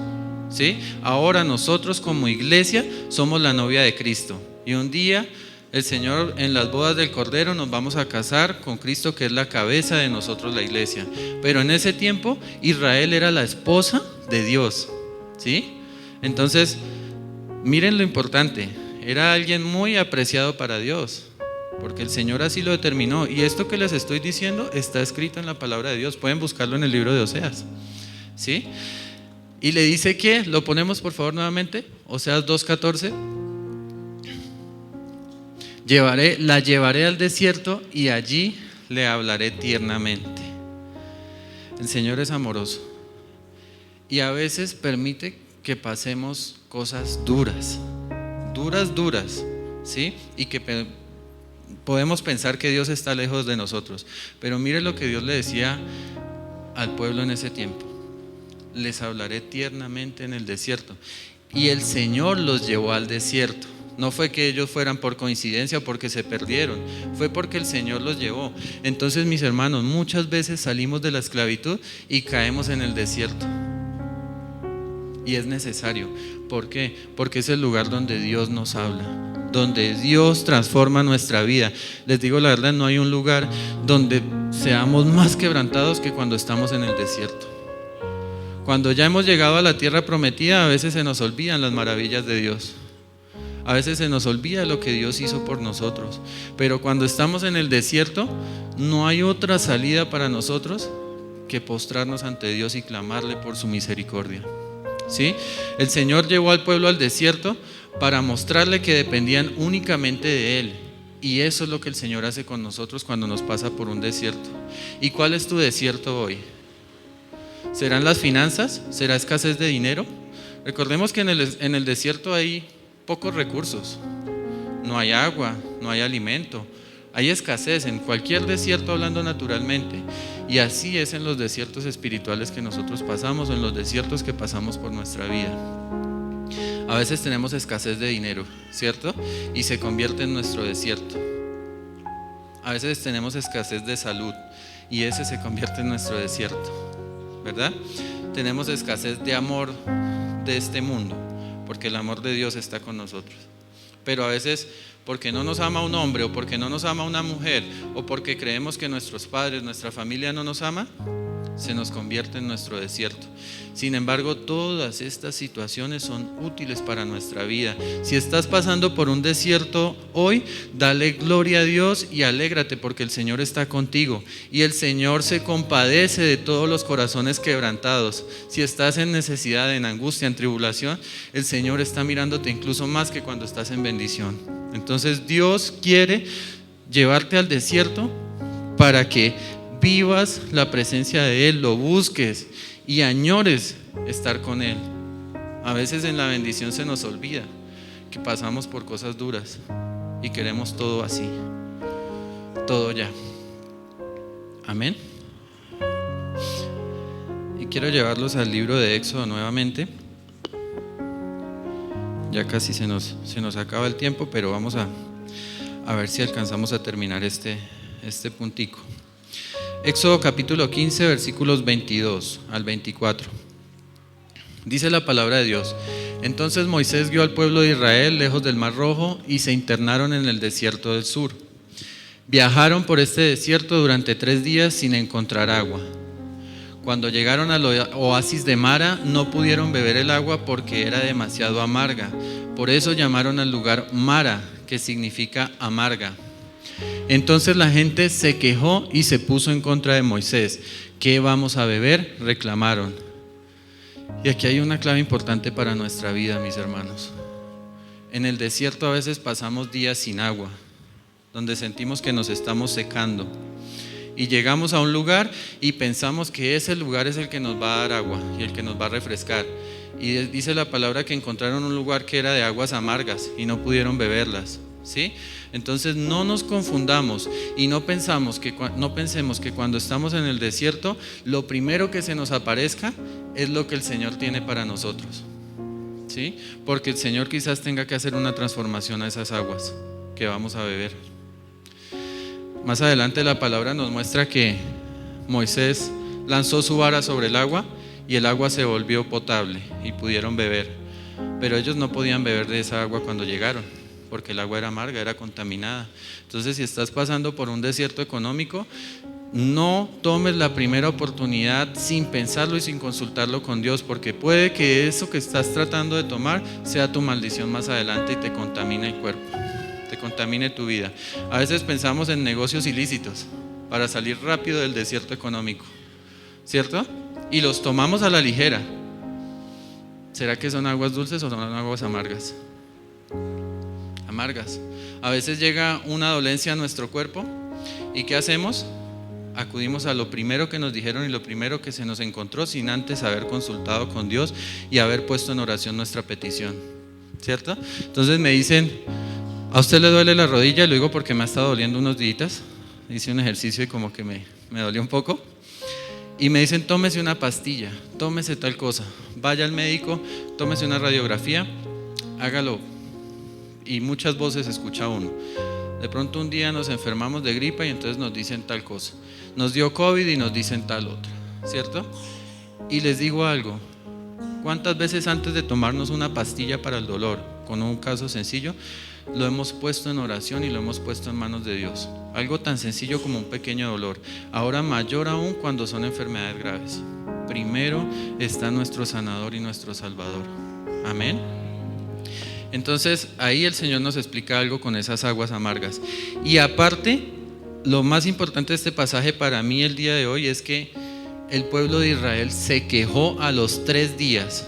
¿sí? Ahora nosotros como iglesia somos la novia de Cristo. Y un día el Señor, en las bodas del Cordero, nos vamos a casar con Cristo, que es la cabeza de nosotros, la iglesia. Pero en ese tiempo Israel era la esposa de Dios, ¿sí? Entonces, miren lo importante. Era alguien muy apreciado para Dios, porque el Señor así lo determinó. Y esto que les estoy diciendo está escrito en la palabra de Dios. Pueden buscarlo en el libro de Oseas, ¿sí? Y le dice que, lo ponemos por favor nuevamente, Oseas 2:14. La llevaré al desierto y allí le hablaré tiernamente. El Señor es amoroso y a veces permite que pasemos cosas duras, ¿sí? Y que podemos pensar que Dios está lejos de nosotros. Pero mire lo que Dios le decía al pueblo en ese tiempo: les hablaré tiernamente en el desierto. Y el Señor los llevó al desierto. No fue que ellos fueran por coincidencia o porque se perdieron, fue porque el Señor los llevó. Entonces, mis hermanos, muchas veces salimos de la esclavitud y caemos en el desierto. Y es necesario. ¿Por qué? Porque es el lugar donde Dios nos habla, donde Dios transforma nuestra vida. Les digo la verdad, no hay un lugar donde seamos más quebrantados que cuando estamos en el desierto. Cuando ya hemos llegado a la tierra prometida, a veces se nos olvidan las maravillas de Dios. A veces se nos olvida lo que Dios hizo por nosotros. Pero cuando estamos en el desierto, no hay otra salida para nosotros que postrarnos ante Dios y clamarle por su misericordia, ¿sí? El Señor llevó al pueblo al desierto para mostrarle que dependían únicamente de Él. Y eso es lo que el Señor hace con nosotros cuando nos pasa por un desierto. ¿Y cuál es tu desierto hoy? ¿Serán las finanzas? ¿Será escasez de dinero? Recordemos que en el desierto hay pocos recursos. No hay agua, no hay alimento, hay escasez en cualquier desierto, hablando naturalmente. Y así es en los desiertos espirituales que nosotros pasamos, o en los desiertos que pasamos por nuestra vida. A veces tenemos escasez de dinero, ¿cierto? Y se convierte en nuestro desierto. A veces tenemos escasez de salud y ese se convierte en nuestro desierto, ¿verdad? Tenemos escasez de amor de este mundo, porque el amor de Dios está con nosotros. Pero a veces, porque no nos ama un hombre, o porque no nos ama una mujer, o porque creemos que nuestros padres, nuestra familia no nos ama, se nos convierte en nuestro desierto. Sin embargo, todas estas situaciones son útiles para nuestra vida. Si estás pasando por un desierto hoy, dale gloria a Dios y alégrate porque el Señor está contigo. Y el Señor se compadece de todos los corazones quebrantados. Si estás en necesidad, en angustia, en tribulación, el Señor está mirándote incluso más que cuando estás en bendición. Entonces Dios quiere llevarte al desierto para que vivas la presencia de Él, lo busques y añores estar con Él. A veces en la bendición se nos olvida que pasamos por cosas duras y queremos todo así, todo ya. Amén. Y quiero llevarlos al libro de Éxodo nuevamente. Ya casi se nos acaba el tiempo, pero vamos a ver si alcanzamos a terminar este puntico. Éxodo capítulo 15, versículos 22 al 24. Dice la palabra de Dios: entonces Moisés guió al pueblo de Israel lejos del Mar Rojo y se internaron en el desierto del sur. Viajaron por este desierto durante 3 días sin encontrar agua. Cuando llegaron al oasis de Mara, no pudieron beber el agua porque era demasiado amarga. Por eso llamaron al lugar Mara, que significa amarga. Entonces la gente se quejó y se puso en contra de Moisés. ¿Qué vamos a beber?, reclamaron. Y aquí hay una clave importante para nuestra vida, mis hermanos. En el desierto a veces pasamos días sin agua, donde sentimos que nos estamos secando. Y llegamos a un lugar y pensamos que ese lugar es el que nos va a dar agua y el que nos va a refrescar. Y dice la palabra que encontraron un lugar que era de aguas amargas y no pudieron beberlas, ¿sí? Entonces no nos confundamos y no pensemos que cuando estamos en el desierto, lo primero que se nos aparezca es lo que el Señor tiene para nosotros, ¿sí? Porque el Señor quizás tenga que hacer una transformación a esas aguas que vamos a beber. Más adelante la palabra nos muestra que Moisés lanzó su vara sobre el agua y el agua se volvió potable y pudieron beber. Pero ellos no podían beber de esa agua cuando llegaron, porque el agua era amarga, era contaminada. Entonces, si estás pasando por un desierto económico, no tomes la primera oportunidad sin pensarlo y sin consultarlo con Dios, porque puede que eso que estás tratando de tomar sea tu maldición más adelante y te contamine el cuerpo, te contamine tu vida. A veces pensamos en negocios ilícitos para salir rápido del desierto económico, ¿cierto? Y los tomamos a la ligera. ¿Será que son aguas dulces o son aguas amargas? Amargas. A veces llega una dolencia a nuestro cuerpo y ¿qué hacemos? Acudimos a lo primero que nos dijeron y lo primero que se nos encontró sin antes haber consultado con Dios y haber puesto en oración nuestra petición, ¿cierto? Entonces me dicen: ¿a usted le duele la rodilla? Lo digo porque me ha estado doliendo unos días. Hice un ejercicio y como que me dolió un poco. Y me dicen: tómese una pastilla, tómese tal cosa, vaya al médico, tómese una radiografía, hágalo. Y muchas voces escucha uno. De pronto un día nos enfermamos de gripa y entonces nos dicen tal cosa. Nos dio COVID y nos dicen tal otra, ¿cierto? Y les digo algo: ¿cuántas veces antes de tomarnos una pastilla para el dolor, con un caso sencillo, lo hemos puesto en oración y lo hemos puesto en manos de Dios? Algo tan sencillo como un pequeño dolor. Ahora mayor aún cuando son enfermedades graves. Primero está nuestro sanador y nuestro salvador. Amén. Entonces ahí el Señor nos explica algo con esas aguas amargas. Y aparte, lo más importante de este pasaje para mí el día de hoy es que el pueblo de Israel se quejó a los 3 días.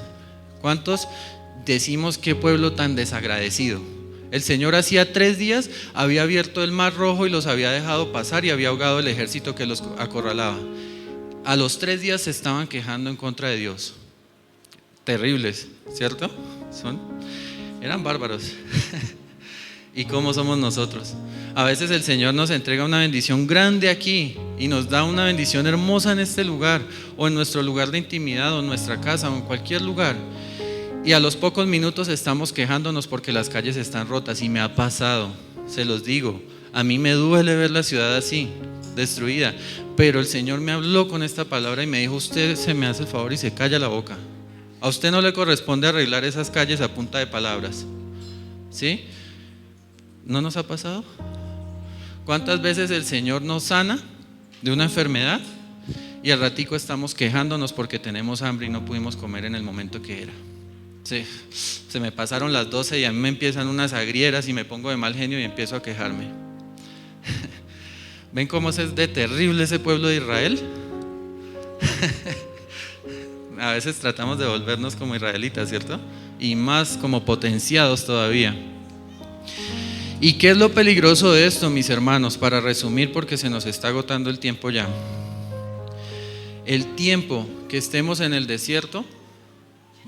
¿Cuántos decimos qué pueblo tan desagradecido? El Señor hacía 3 días había abierto el Mar Rojo y los había dejado pasar y había ahogado el ejército que los acorralaba. A los 3 días se estaban quejando en contra de Dios. Terribles, ¿cierto? Eran bárbaros. ¿Y cómo somos nosotros? A veces el Señor nos entrega una bendición grande aquí y nos da una bendición hermosa en este lugar, o en nuestro lugar de intimidad, o en nuestra casa, o en cualquier lugar. Y a los pocos minutos estamos quejándonos porque las calles están rotas. Y me ha pasado, se los digo, a mí me duele ver la ciudad así, destruida. Pero el Señor me habló con esta palabra y me dijo: usted se me hace el favor y se calla la boca. A usted no le corresponde arreglar esas calles a punta de palabras, ¿sí? ¿No nos ha pasado? ¿Cuántas veces el Señor nos sana de una enfermedad y al ratico estamos quejándonos porque tenemos hambre y no pudimos comer en el momento que era. Sí, se me pasaron las 12 y a mí me empiezan unas agrieras y me pongo de mal genio y empiezo a quejarme. ¿Ven cómo es de terrible ese pueblo de Israel? A veces tratamos de volvernos como israelitas, ¿cierto? Y más como potenciados todavía. ¿Y qué es lo peligroso de esto, mis hermanos? Para resumir, porque se nos está agotando el tiempo ya. El tiempo que estemos en el desierto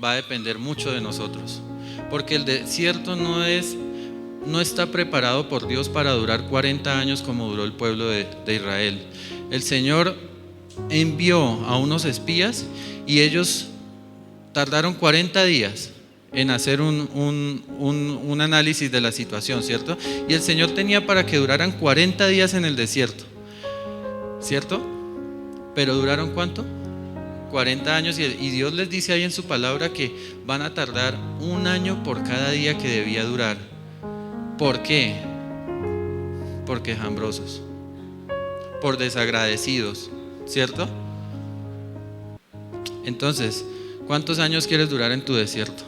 va a depender mucho de nosotros, porque el desierto no está preparado por Dios para durar 40 años como duró el pueblo de Israel. El Señor envió a unos espías y ellos tardaron 40 días en hacer un análisis de la situación, ¿cierto? Y el Señor tenía para que duraran 40 días en el desierto, ¿cierto? Pero ¿duraron cuánto? 40 años, y Dios les dice ahí en su palabra que van a tardar 1 año por cada día que debía durar. ¿Por qué? Por quejambrosos, por desagradecidos, ¿cierto? Entonces, ¿cuántos años quieres durar en tu desierto?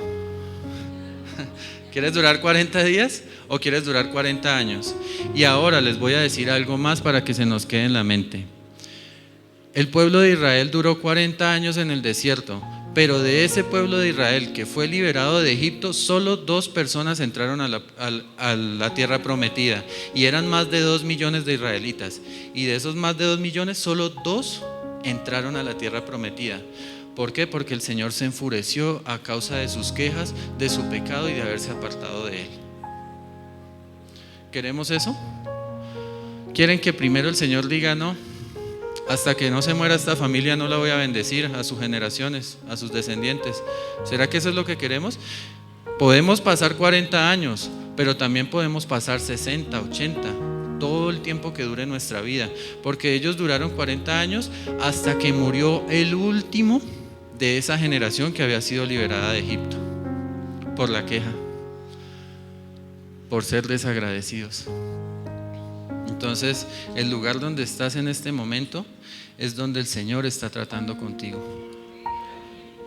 ¿Quieres durar 40 días o quieres durar 40 años? Y ahora les voy a decir algo más para que se nos quede en la mente. El pueblo de Israel duró 40 años en el desierto, pero de ese pueblo de Israel que fue liberado de Egipto, solo 2 personas entraron a la tierra prometida, y eran más de 2 millones de israelitas, y de esos más de 2 millones, solo 2 entraron a la tierra prometida. ¿Por qué? Porque el Señor se enfureció a causa de sus quejas, de su pecado y de haberse apartado de Él. ¿Queremos eso? ¿Quieren que primero el Señor diga no? Hasta que no se muera esta familia no la voy a bendecir, a sus generaciones, a sus descendientes. ¿Será que eso es lo que queremos? Podemos pasar 40 años, pero también podemos pasar 60, 80, todo el tiempo que dure nuestra vida, porque ellos duraron 40 años hasta que murió el último de esa generación que había sido liberada de Egipto, por la queja, por ser desagradecidos. Entonces, el lugar donde estás en este momento es donde el Señor está tratando contigo.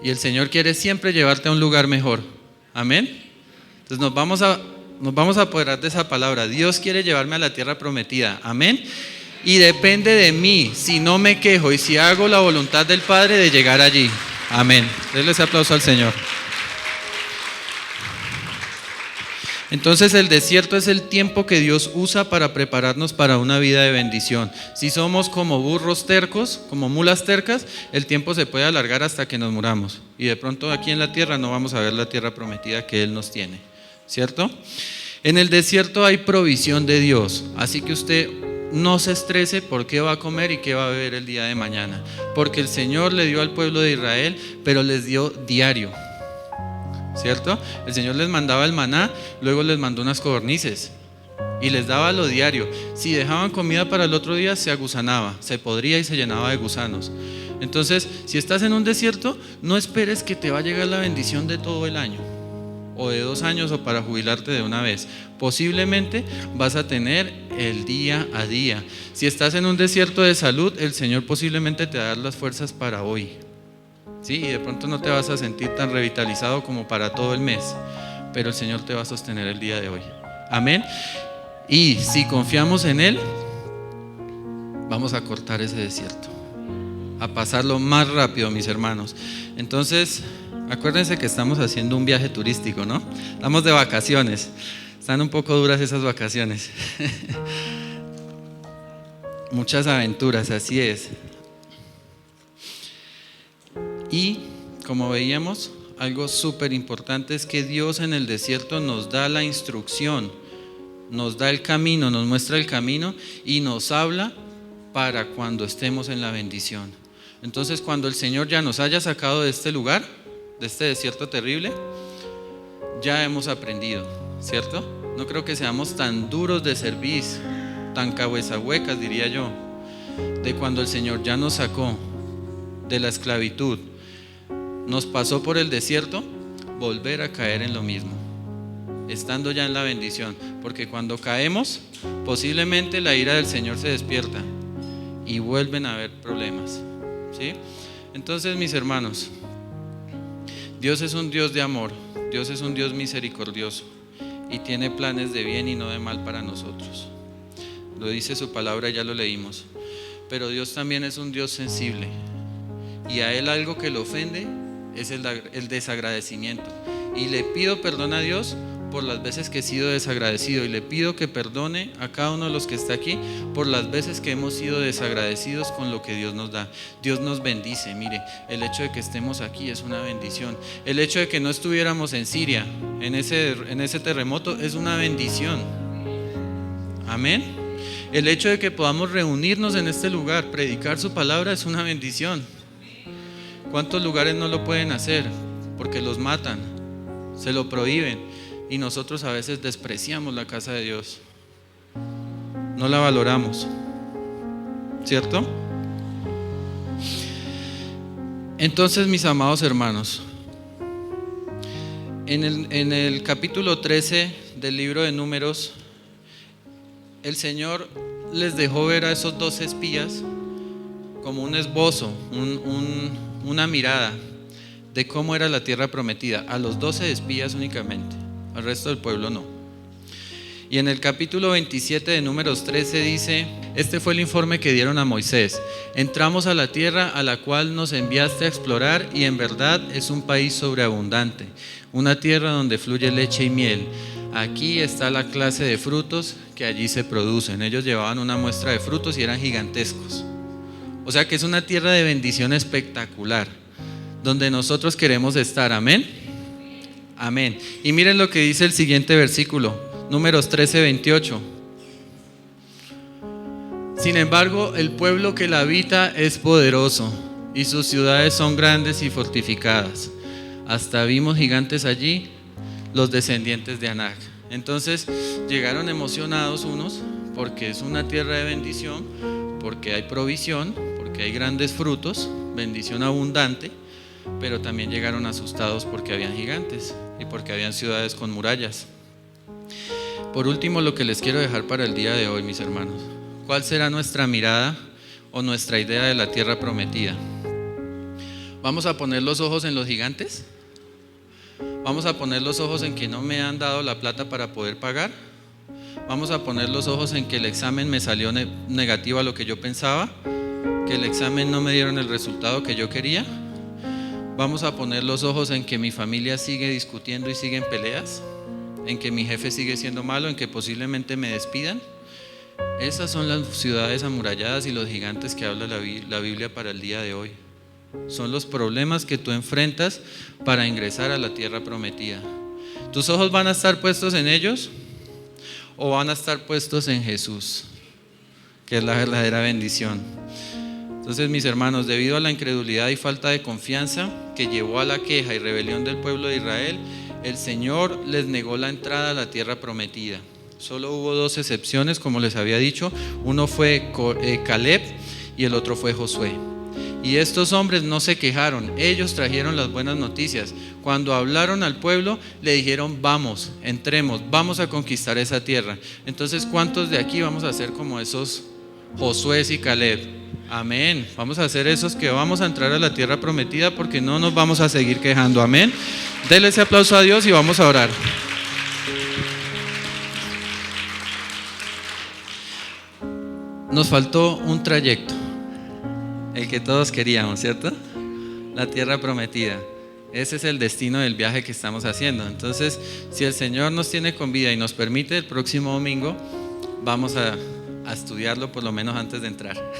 Y el Señor quiere siempre llevarte a un lugar mejor. Amén. Entonces nos vamos a apoderar de esa palabra. Dios quiere llevarme a la tierra prometida. Amén. Y depende de mí, si no me quejo y si hago la voluntad del Padre, de llegar allí. Amén. Denle ese aplauso al Señor. Entonces el desierto es el tiempo que Dios usa para prepararnos para una vida de bendición. Si somos como burros tercos, como mulas tercas, el tiempo se puede alargar hasta que nos muramos. Y de pronto aquí en la tierra no vamos a ver la tierra prometida que Él nos tiene, ¿cierto? En el desierto hay provisión de Dios, así que usted no se estrese por qué va a comer y qué va a beber el día de mañana. Porque el Señor le dio al pueblo de Israel, pero les dio diario, ¿cierto? El Señor les mandaba el maná, luego les mandó unas codornices y les daba lo diario. Si dejaban comida para el otro día, se agusanaba, se podría y se llenaba de gusanos. Entonces, si estás en un desierto, no esperes que te va a llegar la bendición de todo el año o de 2 años o para jubilarte de una vez. Posiblemente vas a tener el día a día. Si estás en un desierto de salud, el Señor posiblemente te va a dar las fuerzas para hoy. Sí, y de pronto no te vas a sentir tan revitalizado como para todo el mes, pero el Señor te va a sostener el día de hoy. Amén. Y si confiamos en Él, vamos a cortar ese desierto, a pasarlo más rápido, mis hermanos. Entonces, acuérdense que estamos haciendo un viaje turístico, ¿no? Estamos de vacaciones. Están un poco duras esas vacaciones. Muchas aventuras, así es. Y como veíamos, algo súper importante es que Dios en el desierto nos da la instrucción, nos da el camino, nos muestra el camino y nos habla para cuando estemos en la bendición. Entonces, cuando el Señor ya nos haya sacado de este lugar, de este desierto terrible, ya hemos aprendido, ¿cierto? No creo que seamos tan duros de servir, tan cabeza-huecas, diría yo, de cuando el Señor ya nos sacó de la esclavitud, nos pasó por el desierto, volver a caer en lo mismo, estando ya en la bendición, porque cuando caemos, posiblemente la ira del Señor se despierta y vuelven a haber problemas. ¿sí? Entonces, mis hermanos, Dios es un Dios de amor, Dios es un Dios misericordioso y tiene planes de bien y no de mal para nosotros. Lo dice su palabra, ya lo leímos. Pero Dios también es un Dios sensible y a Él algo que le ofende es el desagradecimiento. Y le pido perdón a Dios por las veces que he sido desagradecido y le pido que perdone a cada uno de los que está aquí por las veces que hemos sido desagradecidos con lo que Dios nos da. Dios nos bendice, mire, el hecho de que estemos aquí es una bendición. El hecho de que no estuviéramos en Siria, en ese terremoto, es una bendición. Amén. El hecho de que podamos reunirnos en este lugar, predicar su palabra, es una bendición. ¿Cuántos lugares no lo pueden hacer? Porque los matan, se lo prohíben y nosotros a veces despreciamos la casa de Dios, no la valoramos, ¿cierto? Entonces, mis amados hermanos, en el capítulo 13 del libro de Números, el Señor les dejó ver a esos 12 espías como un esbozo, una mirada de cómo era la tierra prometida, a los 12 espías únicamente, al resto del pueblo no. Y en el capítulo 27 de Números 13 dice: este fue el informe que dieron a Moisés: entramos a la tierra a la cual nos enviaste a explorar y en verdad es un país sobreabundante, una tierra donde fluye leche y miel. Aquí está la clase de frutos que allí se producen. Ellos llevaban una muestra de frutos y eran gigantescos. O sea que es una tierra de bendición espectacular, donde nosotros queremos estar. Amén. Amén. Y miren lo que dice el siguiente versículo, Números 13:28. Sin embargo, el pueblo que la habita es poderoso y sus ciudades son grandes y fortificadas. Hasta vimos gigantes allí, los descendientes de Anac. Entonces llegaron emocionados unos porque es una tierra de bendición, porque hay provisión, porque hay grandes frutos, bendición abundante, pero también llegaron asustados porque habían gigantes y porque habían ciudades con murallas. Por último, lo que les quiero dejar para el día de hoy, mis hermanos: ¿cuál será nuestra mirada o nuestra idea de la tierra prometida? ¿Vamos a poner los ojos en los gigantes? ¿Vamos a poner los ojos en que no me han dado la plata para poder pagar? ¿Vamos a poner los ojos en que el examen me salió negativo a lo que yo pensaba? ¿Que el examen no me dieron el resultado que yo quería? ¿Vamos a poner los ojos en que mi familia sigue discutiendo y sigue en peleas? ¿En que mi jefe sigue siendo malo? ¿En que posiblemente me despidan? Esas son las ciudades amuralladas y los gigantes que habla la Biblia para el día de hoy. Son los problemas que tú enfrentas para ingresar a la tierra prometida. ¿Tus ojos van a estar puestos en ellos o van a estar puestos en Jesús, que es la verdadera bendición? Entonces, mis hermanos, debido a la incredulidad y falta de confianza que llevó a la queja y rebelión del pueblo de Israel, el Señor les negó la entrada a la tierra prometida. Solo hubo dos excepciones, como les había dicho. Uno fue Caleb y el otro fue Josué. Y estos hombres no se quejaron, ellos trajeron las buenas noticias. Cuando hablaron al pueblo, le dijeron: vamos, entremos, vamos a conquistar esa tierra. Entonces, ¿cuántos de aquí vamos a ser como esos Josué y Caleb? Amén. Vamos a ser esos que vamos a entrar a la tierra prometida, porque no nos vamos a seguir quejando. Amén. Denle ese aplauso a Dios y vamos a orar. Nos faltó un trayecto, el que todos queríamos, ¿cierto? La tierra prometida. Ese es el destino del viaje que estamos haciendo. Entonces, si el Señor nos tiene con vida y nos permite, el próximo domingo vamos a estudiarlo por lo menos antes de entrar.